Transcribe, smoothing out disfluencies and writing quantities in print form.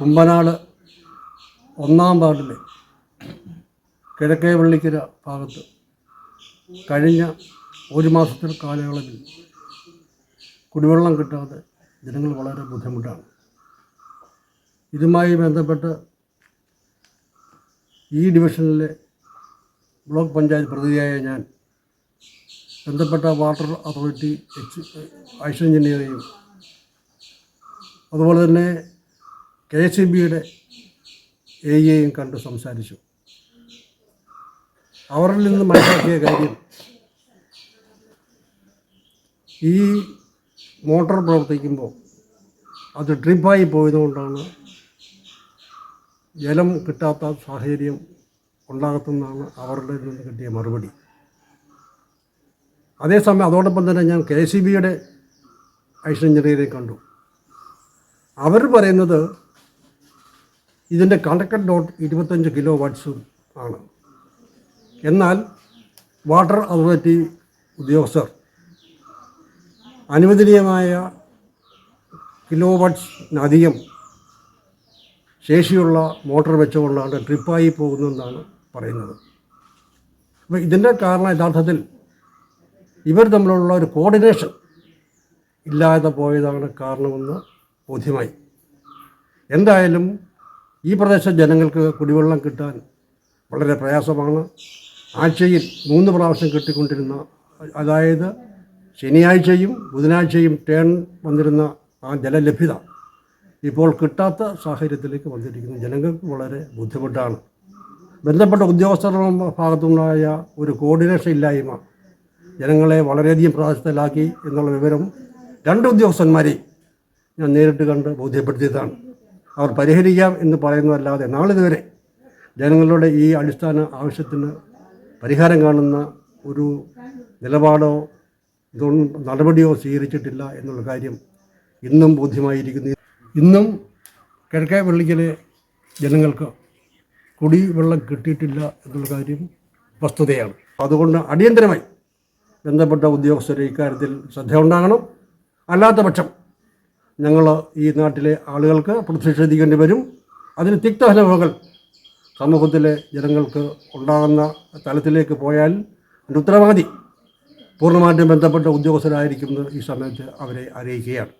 കുമ്പനാട് 1-ാം വാർഡിലെ കിഴക്കേ വെള്ളിക്കര ഭാഗത്ത് കഴിഞ്ഞ ഒരു മാസത്തിൽ കാലയളവിൽ കുടിവെള്ളം കിട്ടാതെ ജനങ്ങൾ വളരെ ബുദ്ധിമുട്ടാണ്. ഇതുമായി ബന്ധപ്പെട്ട് ഈ ഡിവിഷനിലെ ബ്ലോക്ക് പഞ്ചായത്ത് പ്രതിനിധിയായ ഞാൻ ബന്ധപ്പെട്ട വാട്ടർ അതോറിറ്റി ആക്ഷൻ എഞ്ചിനീയറെയും അതുപോലെ തന്നെ KSEBയുടെ AEയെയും കണ്ട് സംസാരിച്ചു. അവരിൽ നിന്ന് മനസ്സിലാക്കിയ കാര്യം, ഈ മോട്ടോർ പ്രവർത്തിക്കുമ്പോൾ അത് ഡ്രിപ്പായി പോയതുകൊണ്ടാണ് ജലം കിട്ടാത്ത സാഹചര്യം ഉണ്ടാകത്തുന്നതാണ് അവരുടെ നിന്ന് കിട്ടിയ മറുപടി. അതേസമയം അതോടൊപ്പം തന്നെ ഞാൻ KSEBയുടെ ആക്ഷൻ എഞ്ചിനീയറെ കണ്ടു. അവർ പറയുന്നത് ഇതിൻ്റെ കണക്റ്റഡ് ലോഡ് 25 kW ആണ്. എന്നാൽ വാട്ടർ അതോറിറ്റി ഉദ്യോഗസ്ഥർ അനുവദനീയമായ കിലോവാട്ട്സിനധികം ശേഷിയുള്ള മോട്ടോർ വെച്ചുകൊണ്ടാണ് ട്രിപ്പായി പോകുന്നതെന്നാണ് പറയുന്നത്. അപ്പോൾ ഇതിൻ്റെ കാരണം യഥാർത്ഥത്തിൽ ഇവർ തമ്മിലുള്ള ഒരു കോർഡിനേഷൻ ഇല്ലാതെ പോയതാണ് കാരണമെന്ന് ബോധ്യമായി. എന്തായാലും ഈ പ്രദേശ ജനങ്ങൾക്ക് കുടിവെള്ളം കിട്ടാൻ വളരെ പ്രയാസമാണ്. ആഴ്ചയിൽ 3 പ്രാവശ്യം കിട്ടിക്കൊണ്ടിരുന്ന, അതായത് ശനിയാഴ്ചയും ബുധനാഴ്ചയും ടേൺ വന്നിരുന്ന ആ ജലലഭ്യത ഇപ്പോൾ കിട്ടാത്ത സാഹചര്യത്തിലേക്ക് വന്നിരിക്കുന്നു. ജനങ്ങൾക്ക് വളരെ ബുദ്ധിമുട്ടാണ്. ബന്ധപ്പെട്ട ഉദ്യോഗസ്ഥരുടെ ഭാഗത്തുനിന്നായ ഒരു കോർഡിനേഷൻ ഇല്ലായ്മ ജനങ്ങളെ വളരെയധികം പ്രാധാന്യത്തിലാക്കി എന്നുള്ള വിവരം 2 ഉദ്യോഗസ്ഥന്മാരെ ഞാൻ നേരിട്ട് കണ്ട് ബോധ്യപ്പെടുത്തിയതാണ്. അവർ പരിഹരിക്കാം എന്ന് പറയുന്നതല്ലാതെ നാളിതുവരെ ജനങ്ങളുടെ ഈ അടിസ്ഥാന ആവശ്യത്തിന് പരിഹാരം കാണുന്ന ഒരു നിലപാടോ നടപടിയോ സ്വീകരിച്ചിട്ടില്ല എന്നുള്ള കാര്യം ഇന്നും ബോധ്യമായിരിക്കുന്നു. ഇന്നും കിഴക്കേ വെള്ളിക്കലെ ജനങ്ങൾക്ക് കുടിവെള്ളം കിട്ടിയിട്ടില്ല എന്നുള്ള കാര്യം വസ്തുതയാണ്. അതുകൊണ്ട് അടിയന്തരമായി ബന്ധപ്പെട്ട ഉദ്യോഗസ്ഥർ ഇക്കാര്യത്തിൽ ശ്രദ്ധ ഉണ്ടാകണം. അല്ലാത്ത പക്ഷം ഞങ്ങൾ ഈ നാട്ടിലെ ആളുകൾക്ക് പ്രതിഷേധിക്കേണ്ടി വരും. അതിന് തിക്തഫലങ്ങൾ സമൂഹത്തിലെ ജനങ്ങൾക്ക് ഉണ്ടാകുന്ന തലത്തിലേക്ക് പോയാൽ അതിൻ്റെ ഉത്തരവാദി പൂർണ്ണമായിട്ടും ബന്ധപ്പെട്ട ഉദ്യോഗസ്ഥരായിരിക്കുന്നത് ഈ സമയത്ത് അവരെ അറിയിക്കുകയാണ്.